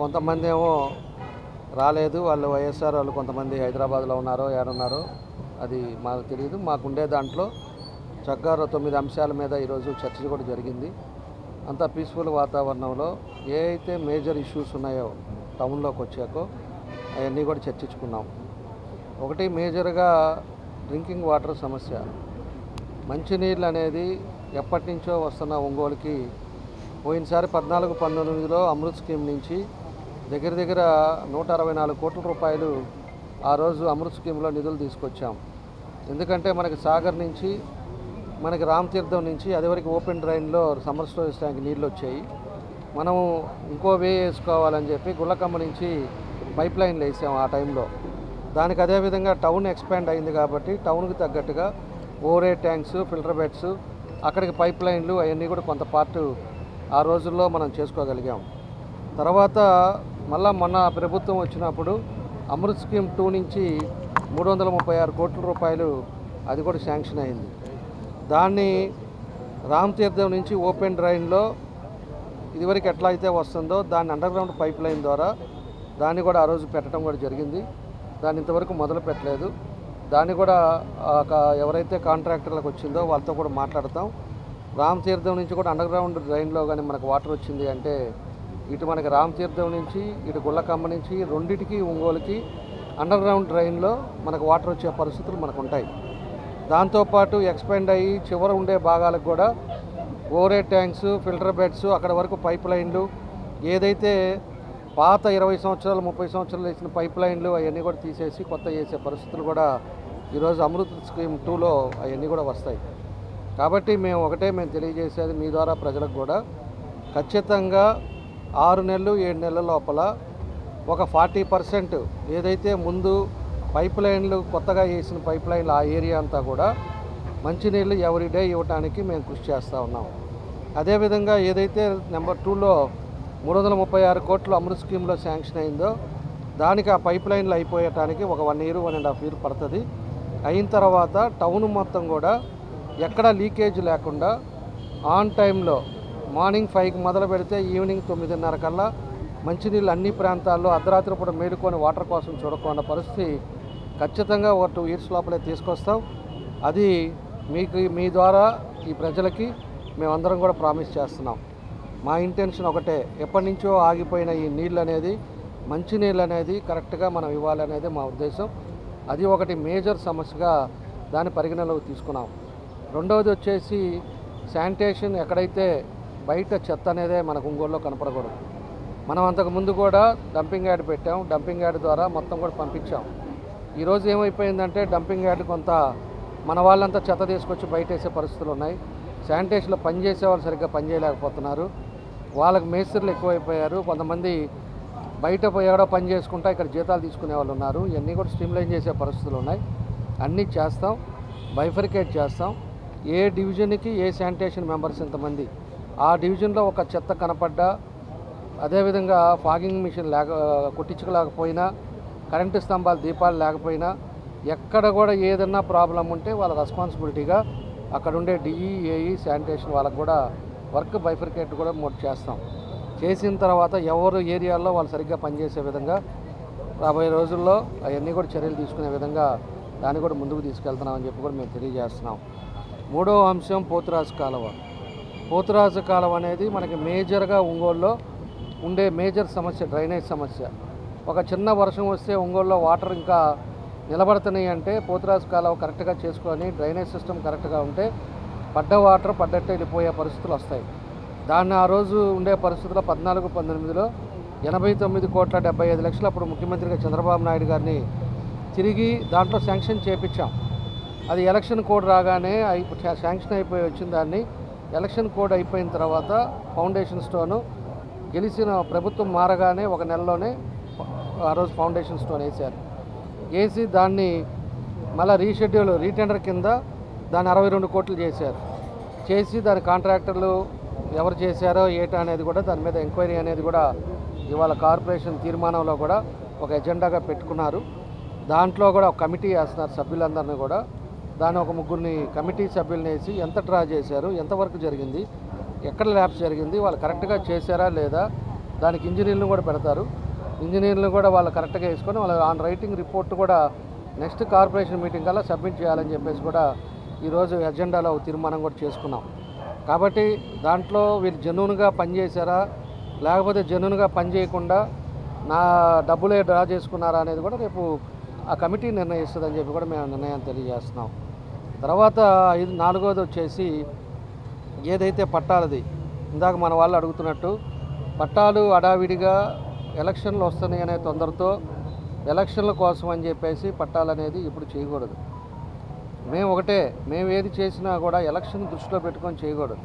కొంతమంది ఏమో రాలేదు, వాళ్ళు వైఎస్ఆర్ వాళ్ళు కొంతమంది హైదరాబాద్లో ఉన్నారో ఏడున్నారో అది మాకు తెలియదు. మాకుండే దాంట్లో చక్కగా 9 అంశాల మీద ఈరోజు చర్చ కూడా జరిగింది. అంతా పీస్ఫుల్ వాతావరణంలో ఏ అయితే మేజర్ ఇష్యూస్ ఉన్నాయో టౌన్లోకి వచ్చాకో అవన్నీ కూడా చర్చించుకున్నాం. ఒకటి మేజర్గా డ్రింకింగ్ వాటర్ సమస్య. మంచినీళ్ళు అనేది ఎప్పటి నుంచో వస్తున్న ఒంగోలుకి పోయినసారి 14-19లో అమృత్ స్కీమ్ నుంచి దగ్గర 164 కోట్ల రూపాయలు ఆ రోజు అమృత్ స్కీమ్లో నిధులు తీసుకొచ్చాం. ఎందుకంటే మనకి సాగర్ నుంచి మనకి రామతీర్థం నుంచి అదివరకు ఓపెన్ డ్రైన్లో సమ్మర్ స్టోరేజ్ ట్యాంక్ నీళ్ళు వచ్చాయి. మనం ఇంకో వే వేసుకోవాలని చెప్పి గుళ్ళకమ్మ నుంచి పైప్ లైన్లు వేసాం ఆ టైంలో. దానికి అదేవిధంగా టౌన్ ఎక్స్పాండ్ అయింది కాబట్టి టౌన్కి తగ్గట్టుగా ఓవరే ట్యాంక్స్, ఫిల్టర్ బెడ్స్, అక్కడికి పైప్ లైన్లు అవన్నీ కూడా కొంత పార్ట్ ఆ రోజుల్లో మనం చేసుకోగలిగాం. తర్వాత మళ్ళా మొన్న ప్రభుత్వం వచ్చినప్పుడు అమృత్ స్కీమ్ 2 నుంచి 336 కోట్ల రూపాయలు అది కూడా శాంక్షన్ అయింది. దాన్ని రామతీర్థం నుంచి ఓపెన్ డ్రైన్లో ఇదివరకు ఎట్లా అయితే వస్తుందో దాన్ని అండర్గ్రౌండ్ పైప్ లైన్ ద్వారా దాన్ని కూడా ఆ రోజు పెట్టడం కూడా జరిగింది. దాన్ని ఇంతవరకు మొదలు పెట్టలేదు. దాన్ని కూడా ఎవరైతే కాంట్రాక్టర్లకు వచ్చిందో వాళ్ళతో కూడా మాట్లాడతాం. రామతీర్థం నుంచి కూడా అండర్గ్రౌండ్ డ్రైన్లో కానీ మనకు వాటర్ వచ్చింది అంటే ఇటు మనకి రామతీర్థం నుంచి ఇటు గుళ్ళకమ్మ నుంచి రెండింటికి ఒంగోలుకి అండర్గ్రౌండ్ డ్రైన్లో మనకు వాటర్ వచ్చే పరిస్థితులు మనకు ఉంటాయి. దాంతోపాటు ఎక్స్పాండ్ అయ్యి చివర ఉండే భాగాలకు కూడా ఓవరే ట్యాంక్స్, ఫిల్టర్ బెడ్స్, అక్కడ వరకు పైప్ లైన్లు ఏదైతే పాత 20 సంవత్సరాలు 30 సంవత్సరాలు వేసిన పైప్ లైన్లు అవన్నీ కూడా తీసేసి కొత్త చేసే పరిస్థితులు కూడా ఈరోజు అమృత్ స్కీమ్ 2లో అవన్నీ కూడా వస్తాయి. కాబట్టి మేము తెలియజేసేది మీ ద్వారా ప్రజలకు కూడా ఖచ్చితంగా 6 నెలలు 7 నెలల లోపల ఒక 40% ఏదైతే ముందు పైప్ లైన్లు కొత్తగా వేసిన పైప్ లైన్లు ఆ ఏరియా అంతా కూడా మంచినీళ్ళు ఎవ్రీడే ఇవ్వడానికి మేము కృషి చేస్తూ ఉన్నాం. అదేవిధంగా ఏదైతే నెంబర్ 2లో 336 కోట్లు అమృత్ స్కీమ్లో శాంక్షన్ అయిందో దానికి ఆ పైప్ లైన్లు అయిపోయటానికి ఒక 1 year 1.5 years పడుతుంది. అయిన తర్వాత టౌన్ మొత్తం కూడా ఎక్కడ లీకేజ్ లేకుండా ఆన్ టైంలో మార్నింగ్ 5కి మొదలు పెడితే ఈవినింగ్ 9:30 కల్లా మంచినీళ్ళు అన్ని ప్రాంతాల్లో అర్ధరాత్రి పూట మేలుకొని వాటర్ కోసం చూడకుండా పరిస్థితి ఖచ్చితంగా ఒక 2 years లోపలే తీసుకొస్తాం. అది మీ ద్వారా ఈ ప్రజలకి మేమందరం కూడా ప్రామిస్ చేస్తున్నాం. మా ఇంటెన్షన్ ఒకటే, ఎప్పటి నుంచో ఆగిపోయిన ఈ నీళ్ళు అనేది మంచినీళ్ళు అనేది కరెక్ట్గా మనం ఇవ్వాలనేది మా ఉద్దేశం. అది ఒకటి మేజర్ సమస్యగా దాన్ని పరిగణలోకి తీసుకున్నాం. రెండవది వచ్చేసి శానిటేషన్. ఎక్కడైతే బయట చెత్త అనేదే మనకు ఒంగోలులో కనపడకూడదు. మనం అంతకుముందు కూడా డంపింగ్ యార్డ్ పెట్టాం. డంపింగ్ యార్డ్ ద్వారా మొత్తం కూడా పంపించాం. ఈరోజు ఏమైపోయిందంటే డంపింగ్ యార్డ్ కొంత మన వాళ్ళంతా చెత్త తీసుకొచ్చి బయట వేసే పరిస్థితులు ఉన్నాయి. శానిటేషన్లో పనిచేసే వాళ్ళు సరిగ్గా పనిచేయలేకపోతున్నారు. వాళ్ళకి మేస్త్రీలు ఎక్కువైపోయారు. కొంతమంది బయట పోయాడో పని చేసుకుంటా ఇక్కడ జీతాలు తీసుకునే వాళ్ళు ఉన్నారు. ఇవన్నీ కూడా స్ట్రీమ్లైన్ చేసే పరిస్థితులు ఉన్నాయి. అన్నీ చేస్తాం, బైఫర్కేట్ చేస్తాం. ఏ డివిజన్కి ఏ శానిటేషన్ మెంబర్స్ ఎంతమంది, ఆ డివిజన్లో ఒక చెత్త కనపడ్డా, అదేవిధంగా ఫాగింగ్ మిషన్ కొట్టించుకోలేకపోయినా, కరెంటు స్తంభాలు దీపాలు లేకపోయినా, ఎక్కడ కూడా ఏదన్నా ప్రాబ్లం ఉంటే వాళ్ళ రెస్పాన్సిబిలిటీగా అక్కడ ఉండే డిఈ, ఏఈ, శానిటేషన్ వాళ్ళకు కూడా వర్క్ బైఫర్కేట్ కూడా చేస్తాం. చేసిన తర్వాత ఎవరు ఏరియాల్లో వాళ్ళు సరిగ్గా పనిచేసే విధంగా రాబోయే రోజుల్లో అవన్నీ కూడా చర్యలు తీసుకునే విధంగా దాన్ని కూడా ముందుకు తీసుకెళ్తున్నామని చెప్పి కూడా మేము తెలియజేస్తున్నాం. 3వ అంశం పోతురాజు కాలువ. పోతురాజు కాలం అనేది మనకి మేజర్గా ఒంగోలులో ఉండే మేజర్ సమస్య, డ్రైనేజ్ సమస్య. ఒక చిన్న వర్షం వస్తే ఒంగోలులో వాటర్ ఇంకా నిలబడుతున్నాయి అంటే పోతురాజు కాలం కరెక్ట్గా చేసుకొని డ్రైనేజ్ సిస్టమ్ కరెక్ట్గా ఉంటే పడ్డ వాటర్ పడ్డట్టే వెళ్ళిపోయే పరిస్థితులు వస్తాయి. దాన్ని ఆ రోజు ఉండే పరిస్థితుల్లో 14-19లో 89,75,00,000 అప్పుడు ముఖ్యమంత్రిగా చంద్రబాబు నాయుడు గారిని తిరిగి దాంట్లో శాంక్షన్ చేయించాం. అది ఎలక్షన్ కోడ్ రాగానే శాంక్షన్ అయిపోయి వచ్చిన దాన్ని ఎలక్షన్ కోడ్ అయిపోయిన తర్వాత ఫౌండేషన్ స్టోను గెలిచిన ప్రభుత్వం మారగానే ఒక నెలలోనే ఆ రోజు ఫౌండేషన్ స్టోన్ వేశారు. వేసి దాన్ని మళ్ళీ రీటెండర్ కింద దాన్ని 62 కోట్లు చేశారు. చేసి దాని కాంట్రాక్టర్లు ఎవరు చేశారో ఏటా అనేది కూడా దాని మీద ఎంక్వైరీ అనేది కూడా ఇవాళ కార్పొరేషన్ తీర్మానంలో కూడా ఒక ఎజెండాగా పెట్టుకున్నారు. దాంట్లో కూడా ఒక కమిటీ వేస్తున్నారు సభ్యులందరినీ కూడా. దాన్ని ఒక 3 కమిటీ సభ్యులను వేసి ఎంత డ్రా చేశారు, ఎంతవరకు జరిగింది, ఎక్కడ ల్యాబ్స్ జరిగింది, వాళ్ళు కరెక్ట్గా చేశారా లేదా, దానికి ఇంజనీర్లను కూడా పెడతారు. ఇంజనీర్లు కూడా వాళ్ళు కరెక్ట్గా వేసుకొని వాళ్ళ ఆన్ రైటింగ్ రిపోర్ట్ కూడా నెక్స్ట్ కార్పొరేషన్ మీటింగ్ కల్లా సబ్మిట్ చేయాలని చెప్పేసి కూడా ఈరోజు ఎజెండాలో తీర్మానం కూడా చేసుకున్నాం. కాబట్టి దాంట్లో వీళ్ళు జెన్యూన్గా పనిచేశారా లేకపోతే జెన్యూన్గా పనిచేయకుండా నా డబ్బులే డ్రా చేసుకున్నారా అనేది కూడా రేపు ఆ కమిటీ నిర్ణయిస్తుందని చెప్పి కూడా మేము నిర్ణయాన్ని తెలియజేస్తున్నాం. తర్వాత 4వది వచ్చేసి ఏదైతే పట్టాలది ఇందాక మన వాళ్ళు అడుగుతున్నట్టు పట్టాలు అడావిడిగా ఎలక్షన్లు వస్తున్నాయి అనే తొందరతో ఎలక్షన్ల కోసం అని చెప్పేసి పట్టాలు అనేది ఇప్పుడు చేయకూడదు. మేము ఏది చేసినా కూడా ఎలక్షన్ దృష్టిలో పెట్టుకొని చేయకూడదు.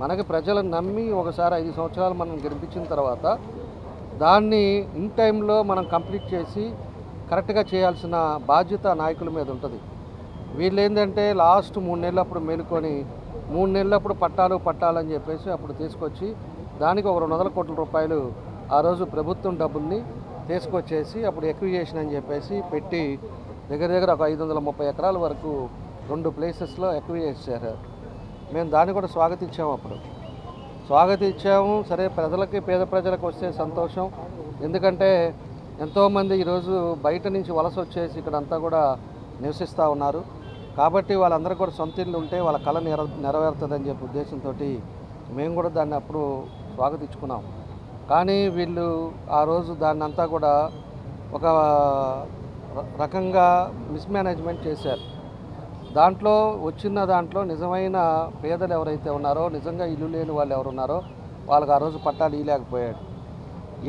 మనకి ప్రజలను నమ్మి ఒకసారి 5 సంవత్సరాలు మనం గెలిపించిన తర్వాత దాన్ని ఇన్ టైంలో మనం కంప్లీట్ చేసి కరెక్ట్గా చేయాల్సిన బాధ్యత నాయకుల మీద ఉంటుంది. వీళ్ళు ఏంటంటే లాస్ట్ 3 నెలలు అప్పుడు మేలుకొని 3 నెలలు అప్పుడు పట్టాలని చెప్పేసి అప్పుడు తీసుకొచ్చి దానికి ఒక 200 కోట్ల రూపాయలు ఆ రోజు ప్రభుత్వం డబ్బుల్ని తీసుకొచ్చేసి అప్పుడు ఎక్విజేషన్ అని చెప్పేసి పెట్టి దగ్గర ఒక 530 ఎకరాల వరకు 2 ప్లేసెస్లో ఎక్విజేట్ చేశారు. మేము దాన్ని కూడా స్వాగతించాము. సరే ప్రజలకి పేద ప్రజలకు వస్తే సంతోషం. ఎందుకంటే ఎంతోమంది ఈరోజు బయట నుంచి వలస వచ్చేసి ఇక్కడంతా కూడా నివసిస్తూ ఉన్నారు. కాబట్టి వాళ్ళందరూ కూడా సొంత ఇల్లు ఉంటే వాళ్ళ కళ నెరవేరుతుందని చెప్పే ఉద్దేశంతో మేము కూడా దాన్ని అప్పుడు స్వాగతించుకున్నాం. కానీ వీళ్ళు ఆ రోజు దాన్ని అంతా కూడా ఒక రకంగా మిస్మేనేజ్మెంట్ చేశారు. దాంట్లో నిజమైన పేదలు ఎవరైతే ఉన్నారో, నిజంగా ఇల్లు లేని వాళ్ళు ఎవరున్నారో వాళ్ళకి ఆ రోజు పట్టాలు ఇవ్వలేకపోయాడు.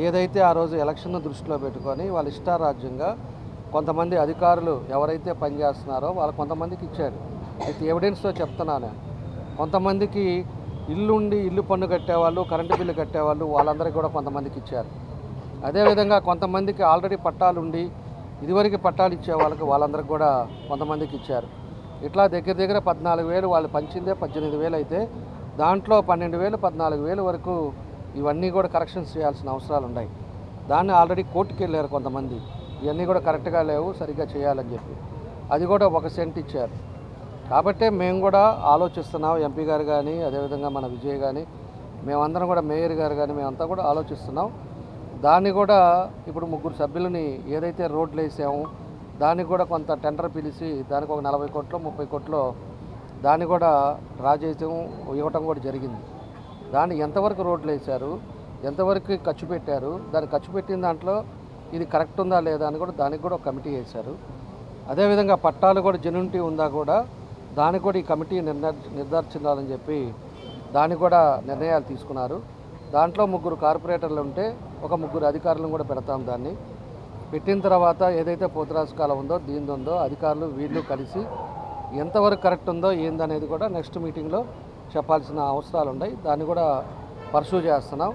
ఏదైతే ఆ రోజు ఎలక్షన్ దృష్టిలో పెట్టుకొని వాళ్ళ ఇష్టారాజ్యంగా కొంతమంది అధికారులు ఎవరైతే పనిచేస్తున్నారో వాళ్ళు కొంతమందికి ఇచ్చాడు. విత్ ఎవిడెన్స్తో చెప్తున్నాను. కొంతమందికి ఇల్లు పన్ను కట్టేవాళ్ళు, కరెంటు బిల్లు కట్టేవాళ్ళు వాళ్ళందరికీ కూడా కొంతమందికి ఇచ్చారు. అదేవిధంగా కొంతమందికి ఆల్రెడీ పట్టాలు ఉండి ఇదివరకు పట్టాలు ఇచ్చే వాళ్ళందరికీ కూడా కొంతమందికి ఇచ్చారు. ఇట్లా దగ్గర 14,000 వాళ్ళు పంచిందే 18,000 అయితే దాంట్లో 12,000, 14,000 వరకు ఇవన్నీ కూడా కరెక్షన్స్ చేయాల్సిన అవసరాలు ఉన్నాయి. దాన్ని ఆల్రెడీ కోర్టుకి వెళ్ళారు కొంతమంది. ఇవన్నీ కూడా కరెక్ట్గా లేవు, సరిగ్గా చేయాలని చెప్పి అది కూడా 1 సెంట్ ఇచ్చారు. కాబట్టే మేము కూడా ఆలోచిస్తున్నాం. ఎంపీ గారు కానీ అదేవిధంగా మన విజయ్ కానీ మేమందరం కూడా మేయర్ గారు కానీ మేమంతా కూడా ఆలోచిస్తున్నాం. దాన్ని కూడా ఇప్పుడు 3 సభ్యులని ఏదైతే రోడ్లు వేసామో దానికి కూడా కొంత టెండర్ పిలిచి దానికి ఒక 40 కోట్లు 30 కోట్లు దాన్ని కూడా డ్రా చేయడం ఇవ్వటం కూడా జరిగింది. దాన్ని ఎంతవరకు రోడ్లు వేశారు, ఎంతవరకు ఖర్చు పెట్టారు, దాన్ని ఖర్చు పెట్టిన దాంట్లో ఇది కరెక్ట్ ఉందా లేదా అని కూడా దానికి కూడా ఒక కమిటీ వేశారు. అదేవిధంగా పట్టాలు కూడా జెన్యూనిటీ ఉందా కూడా దానికి కూడా ఈ కమిటీ నిర్ధారించాలని చెప్పి దానికి కూడా నిర్ణయాలు తీసుకున్నారు. దాంట్లో 3 కార్పొరేటర్లు ఉంటే ఒక 3 అధికారులను కూడా పెడతాం. దాన్ని పెట్టిన తర్వాత ఏదైతే పోతురాజు కాలం ఉందో దీని ఉందో అధికారులు వీళ్ళు కలిసి ఎంతవరకు కరెక్ట్ ఉందో ఏందనేది కూడా నెక్స్ట్ మీటింగ్లో చెప్పాల్సిన అవసరాలు ఉన్నాయి. దాన్ని కూడా పర్సూ చేస్తున్నాం.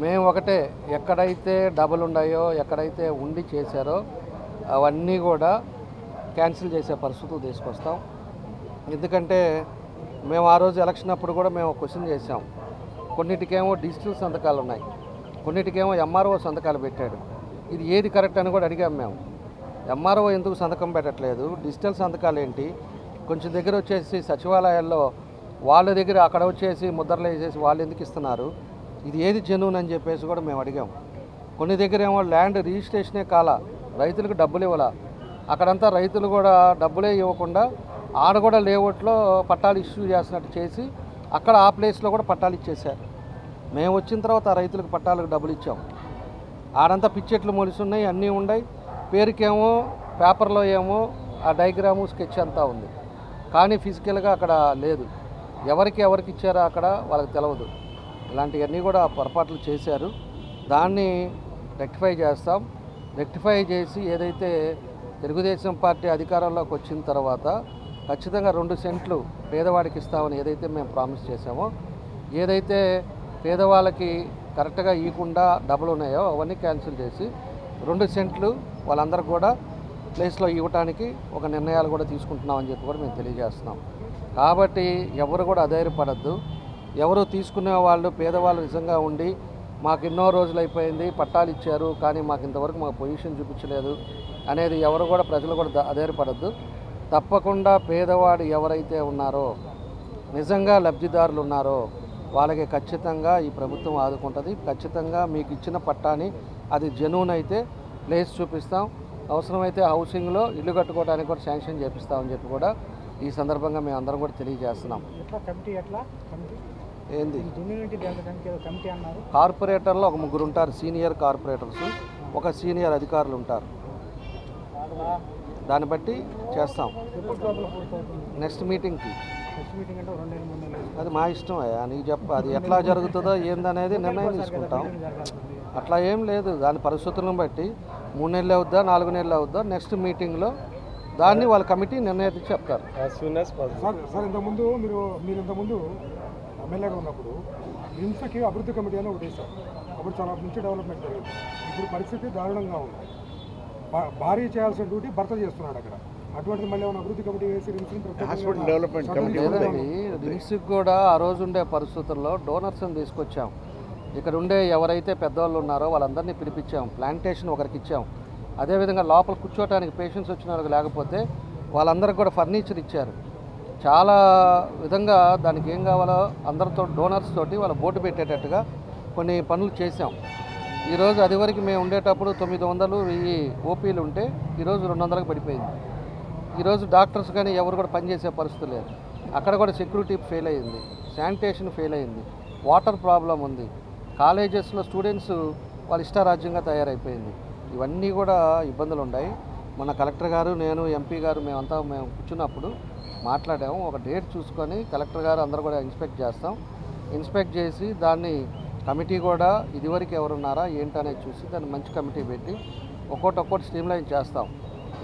మేము ఒకటే, ఎక్కడైతే డబ్బులు ఉన్నాయో ఎక్కడైతే ఉండి చేశారో అవన్నీ కూడా క్యాన్సిల్ చేసే పరిస్థితులు తీసుకొస్తాం. ఎందుకంటే మేము ఆ రోజు ఎలక్షన్ అప్పుడు కూడా మేము క్వశ్చన్ చేసాం. కొన్నిటికేమో డిజిటల్ సంతకాలు ఉన్నాయి, కొన్నిటికేమో ఎంఆర్ఓ సంతకాలు పెట్టాడు. ఇది ఏది కరెక్ట్ అని కూడా అడిగాం మేము. ఎంఆర్ఓ ఎందుకు సంతకం పెట్టట్లేదు, డిజిటల్ సంతకాలు ఏంటి, కొంచెం దగ్గర వచ్చేసి సచివాలయాల్లో వాళ్ళ దగ్గర అక్కడ వచ్చేసి ముద్రలు వేసేసి వాళ్ళు ఎందుకు ఇస్తున్నారు, ఇది ఏది జెన్యూన్ అని చెప్పేసి కూడా మేము అడిగాం. కొన్ని దగ్గర ఏమో ల్యాండ్ రిజిస్ట్రేషనే కాల, రైతులకు డబ్బులు ఇవ్వాల, అక్కడంతా రైతులు కూడా డబ్బులే ఇవ్వకుండా ఆడ కూడా లేఅవుట్లో పట్టాలు ఇష్యూ చేసినట్టు చేసి అక్కడ ఆ ప్లేస్లో కూడా పట్టాలు ఇచ్చేశారు. మేము వచ్చిన తర్వాత ఆ రైతులకు పట్టాలకు డబ్బులు ఇచ్చాం. ఆడంతా పిచ్చెట్లు మొలిసున్నాయి, అన్నీ ఉన్నాయి. పేరుకేమో పేపర్లో ఏమో ఆ డయాగ్రాము స్కెచ్ అంతా ఉంది, కానీ ఫిజికల్గా అక్కడ లేదు. ఎవరికి ఇచ్చారో అక్కడ వాళ్ళకి తెలియదు. ఇలాంటివన్నీ కూడా పొరపాట్లు చేశారు. దాన్ని రెక్టిఫై చేస్తాం. రెక్టిఫై చేసి ఏదైతే తెలుగుదేశం పార్టీ అధికారంలోకి వచ్చిన తర్వాత ఖచ్చితంగా 2 సెంట్లు పేదవాడికి ఇస్తామని ఏదైతే మేము ప్రామిస్ చేసామో, ఏదైతే పేదవాళ్ళకి కరెక్ట్గా ఇవ్వకుండా డబ్బులు ఉన్నాయో అవన్నీ క్యాన్సిల్ చేసి 2 సెంట్లు వాళ్ళందరికీ కూడా ప్లేస్లో ఇవ్వడానికి ఒక నిర్ణయాలు కూడా తీసుకుంటున్నామని చెప్పి కూడా మేము తెలియజేస్తున్నాం. కాబట్టి ఎవరు కూడా అధైర్యపడద్దు. ఎవరు తీసుకునే వాళ్ళు పేదవాళ్ళు నిజంగా ఉండి మాకు ఎన్నో రోజులు అయిపోయింది, పట్టాలు ఇచ్చారు కానీ మాకు ఇంతవరకు మాకు పొజిషన్ చూపించలేదు అనేది ఎవరు కూడా ప్రజలు కూడా అధైర్యపడద్దు. తప్పకుండా పేదవాడు ఎవరైతే ఉన్నారో, నిజంగా లబ్ధిదారులు ఉన్నారో వాళ్ళకి ఖచ్చితంగా ఈ ప్రభుత్వం ఆదుకుంటుంది. ఖచ్చితంగా మీకు ఇచ్చిన పట్టాని అది జెన్యూన్ అయితే ప్లేస్ చూపిస్తాం. అవసరమైతే హౌసింగ్లో ఇల్లు కట్టుకోవడానికి కూడా శాంక్షన్ చేపిస్తామని చెప్పి కూడా ఈ సందర్భంగా మేము అందరం కూడా తెలియజేస్తున్నాం. ఏంది కార్పొరేటర్లో ఒక 3 ఉంటారు, సీనియర్ కార్పొరేటర్స్, ఒక సీనియర్ అధికారులు ఉంటారు. దాన్ని బట్టి చేస్తాం. నెక్స్ట్ మీటింగ్కి అది మా ఇష్టం అయ్యా, నీకు చెప్ప అది ఎట్లా జరుగుతుందో ఏందనేది నిర్ణయం తీసుకుంటాం. అట్లా ఏం లేదు, దాని పరిస్థితులను బట్టి 3 నెలలు అవుద్దా 4 నెలలు అవుద్దా నెక్స్ట్ మీటింగ్లో దాన్ని వాళ్ళ కమిటీ నిర్ణయించి చెప్తారు. సార్ ఇంతకుముందు మీరు ఇంతకుముందు ఎమ్మెల్యేగా ఉన్నప్పుడు హింసకి అభివృద్ధి కమిటీ అని ఒకటేసారు. అప్పుడు చాలా మంచి డెవలప్మెంట్ జరిగింది. ఇప్పుడు పరిస్థితి దారుణంగా ఉంది. భారీ చేయాల్సిన డ్యూటీ భర్త చేస్తున్నాడు అక్కడ. అటువంటిది మళ్ళీ ఏమైనా అభివృద్ధి కమిటీ వేసి లేదండి. రిమ్స్కి కూడా ఆ రోజు ఉండే పరిస్థితుల్లో డోనర్స్ని తీసుకొచ్చాం. ఇక్కడ ఉండే ఎవరైతే పెద్దవాళ్ళు ఉన్నారో వాళ్ళందరినీ పిలిపించాం. ప్లాంటేషన్ ఒకరికి ఇచ్చాం. అదేవిధంగా లోపల కూర్చోవడానికి పేషెంట్స్ వచ్చిన వాళ్ళకి లేకపోతే వాళ్ళందరికీ కూడా ఫర్నిచర్ ఇచ్చారు. చాలా విధంగా దానికి ఏం కావాలో అందరితో డోనర్స్ తోటి వాళ్ళ బోర్డు పెట్టేటట్టుగా కొన్ని పనులు చేశాం. ఈరోజు అది వరకు మేము ఉండేటప్పుడు 900 1000 ఓపీలు ఉంటే ఈరోజు 200కి పడిపోయింది. ఈరోజు డాక్టర్స్ కానీ ఎవరు కూడా పనిచేసే పరిస్థితి లేదు. అక్కడ కూడా సెక్యూరిటీ ఫెయిల్ అయ్యింది, శానిటేషన్ ఫెయిల్ అయింది, వాటర్ ప్రాబ్లం ఉంది, కాలేజెస్లో స్టూడెంట్స్ వాళ్ళ ఇష్టారాజ్యంగా తయారైపోయింది. ఇవన్నీ కూడా ఇబ్బందులు ఉన్నాయి. మన కలెక్టర్ గారు, నేను, ఎంపీ గారు మేము కూర్చున్నప్పుడు మాట్లాడాము. ఒక డేట్ చూసుకొని కలెక్టర్ గారు అందరూ కూడా ఇన్స్పెక్ట్ చేస్తాం. ఇన్స్పెక్ట్ చేసి దాన్ని కమిటీ కూడా ఇదివరకు ఎవరున్నారా ఏంటనేది చూసి దాన్ని మంచి కమిటీ పెట్టి ఒక్కొక్కటి స్ట్రీమ్లైన్ చేస్తాం.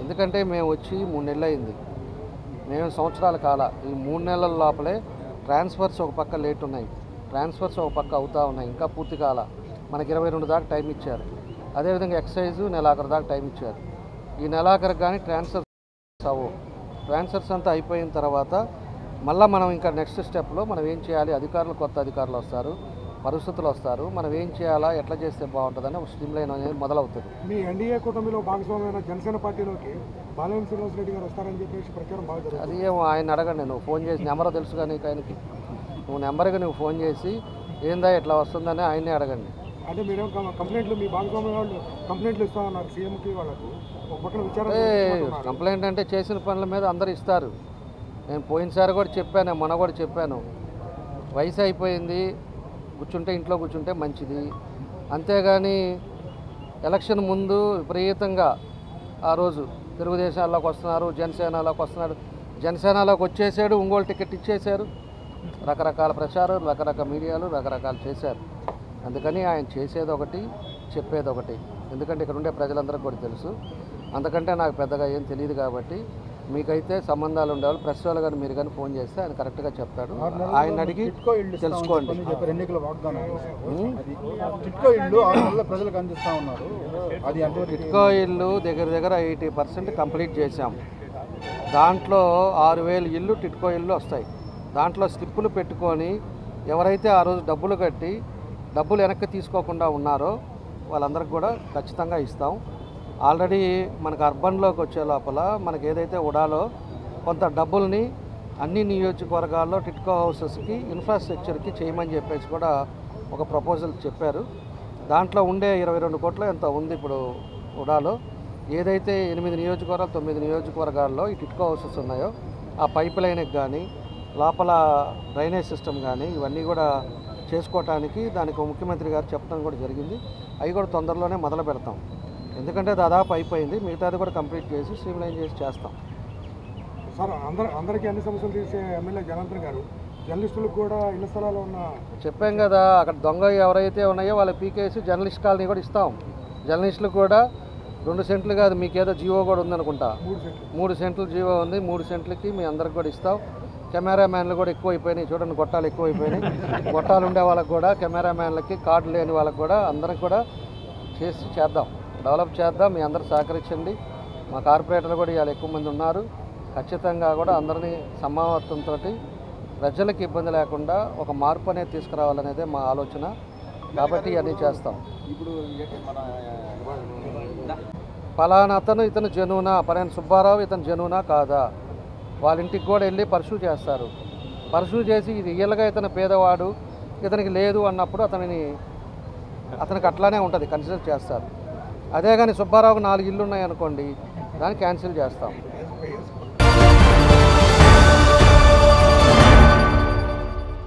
ఎందుకంటే మేము వచ్చి 3 నెలలు అయింది, మేము సంవత్సరాల కాల. ఈ 3 నెలల లోపలే ట్రాన్స్ఫర్స్ ఒక పక్క లేట్ ఉన్నాయి, ట్రాన్స్ఫర్స్ ఒక పక్క అవుతూ ఉన్నాయి, ఇంకా పూర్తి కాల. మనకి 22 దాకా టైం ఇచ్చారు. అదేవిధంగా ఎక్సైజు నెలాఖరు దాకా టైం ఇచ్చారు. ఈ నెలాఖరికి కానీ ట్రాన్స్ఫర్స్ అంతా అయిపోయిన తర్వాత మళ్ళీ మనం ఇంకా నెక్స్ట్ స్టెప్లో మనం ఏం చేయాలి, కొత్త అధికారులు వస్తారు, పరిస్థితులు వస్తారు, మనం ఏం చేయాలా, ఎట్లా చేస్తే బాగుంటుందని ఒక స్ట్రీమ్ లైన్ అనేది మొదలవుతుంది. మీ ఎన్డీఏ కూటమిలో భాగస్వామ్యమైన జనసేన పార్టీలోకి బాలినేని శ్రీనివాస్ రెడ్డి గారు వస్తారని చెప్పేసి ప్రచారం బాగా జరుగుతుంది. అది ఏమో ఆయన అడగండి, నువ్వు ఫోన్ చేసి నెంబర్ తెలుసు కానీ ఆయనకి, నువ్వు నెంబర్కి నువ్వు ఫోన్ చేసి ఏందా ఎట్లా వస్తుందని ఆయన్నే అడగండి. అంటే మీరు కంప్లైంట్లు మీ భాగస్వామ్య వాళ్ళు కంప్లైంట్లు ఇస్తామన్నారు సీఎంకి వాళ్ళకు. ఒక పక్కన విచారణ కంప్లైంట్ అంటే చేసిన పనుల మీద అందరు ఇస్తారు. నేను పోయినసారి కూడా చెప్పాను, మొన్న కూడా చెప్పాను, వయసు అయిపోయింది, ఇంట్లో కూర్చుంటే మంచిది. అంతేగాని ఎలక్షన్ ముందు విపరీతంగా ఆ రోజు తెలుగుదేశాల్లోకి వస్తున్నారు, జనసేనలోకి వస్తున్నాడు, జనసేనలోకి వచ్చేసాడు, ఒంగోలు టికెట్ ఇచ్చేశారు, రకరకాల ప్రచారం, రకరకాల మీడియాలు రకరకాలు చేశారు. అందుకని ఆయన చేసేది ఒకటి, చెప్పేది ఒకటి. ఎందుకంటే ఇక్కడ ఉండే ప్రజలందరికీ కూడా తెలుసు. అందుకంటే నాకు పెద్దగా ఏం తెలియదు. కాబట్టి మీకైతే సంబంధాలు ఉండేవాళ్ళు ప్రెస్ వాళ్ళు కానీ మీరు కానీ ఫోన్ చేస్తే ఆయన కరెక్ట్గా చెప్తాడు. ఆయన అడిగి తెలుసుకోండి. టిట్కో ఇల్లు దగ్గర 80% కంప్లీట్ చేశాం. దాంట్లో 6000 ఇల్లు టిట్కో ఇల్లు వస్తాయి. దాంట్లో స్లిప్పులు పెట్టుకొని ఎవరైతే ఆ రోజు డబ్బులు కట్టి డబ్బులు వెనక్కి తీసుకోకుండా ఉన్నారో వాళ్ళందరికీ కూడా ఖచ్చితంగా ఇస్తాం. ఆల్రెడీ మనకు అర్బన్లోకి వచ్చే లోపల మనకి ఏదైతే ఉడాలో కొంత డబ్బుల్ని అన్ని నియోజకవర్గాల్లో టిట్కో హౌసెస్కి ఇన్ఫ్రాస్ట్రక్చర్కి చేయమని చెప్పేసి కూడా ఒక ప్రపోజల్ చెప్పారు. దాంట్లో ఉండే 22 కోట్ల ఎంత ఉంది ఇప్పుడు ఉడాలో. ఏదైతే 8 నియోజకవర్గాలు 9 నియోజకవర్గాల్లో ఈ టిట్కో హౌసెస్ ఉన్నాయో ఆ పైప్ లైన్కి కానీ లోపల డ్రైనేజ్ సిస్టమ్ కానీ ఇవన్నీ కూడా చేసుకోవటానికి దానికి ముఖ్యమంత్రి గారు చెప్పడం కూడా జరిగింది. అవి కూడా తొందరలోనే మొదలు పెడతాం. ఎందుకంటే దాదాపు అయిపోయింది, మిగతాది కూడా కంప్లీట్ చేసి స్ట్రీమ్లైన్ చేసి చేస్తాం. సార్ అందరికీ అన్ని సమస్యలు తీసే ఎమ్మెల్యే జనార్దన్ గారు జర్నలిస్టులకు కూడా ఇళ్ల స్థలాలు ఉన్న చెప్పాం కదా, అక్కడ దొంగ ఎవరైతే ఉన్నాయో వాళ్ళ పీకేసి జర్నలిస్ట్ కాలనీ కూడా ఇస్తాం. జర్నలిస్టులకు కూడా 2 సెంట్లు కాదు, మీకేదో జీవో కూడా ఉందనుకుంటా, 3 సెంట్లు జీవో ఉంది. 3 సెంట్లకి మీ అందరికి కూడా ఇస్తాం. కెమెరామ్యాన్లు కూడా ఎక్కువైపోయినాయి, చూడండి గొట్టాలు ఎక్కువైపోయినాయి. గొట్టాలు ఉండే వాళ్ళకి కూడా, కెమెరామ్యాన్లకి, కార్డు లేని వాళ్ళకి కూడా అందరికి కూడా చేద్దాం, డెవలప్ చేద్దాం. మీ అందరూ సహకరించండి. మా కార్పొరేటర్లు కూడా ఇవాళ ఎక్కువ మంది ఉన్నారు. ఖచ్చితంగా కూడా అందరినీ సమానత్వంతో ప్రజలకు ఇబ్బంది లేకుండా ఒక మార్పు అనేది తీసుకురావాలనేదే మా ఆలోచన. కాబట్టి ఇవన్నీ చేస్తాం. ఇప్పుడు ఫలానా అతను ఇతను జనునా, పలానా సుబ్బారావు ఇతను జనునా కాదా, వాళ్ళ ఇంటికి కూడా వెళ్ళి పర్సూ చేస్తారు. పర్సూ చేసి ఇది రియల్గా ఇతను పేదవాడు, ఇతనికి లేదు అన్నప్పుడు అతనికి అట్లానే ఉంటుంది, కన్సిడర్ చేస్తారు. అదే కానీ సుబ్బారావుకు 4 ఇళ్ళు ఉన్నాయనుకోండి, దాన్ని క్యాన్సిల్ చేస్తాం.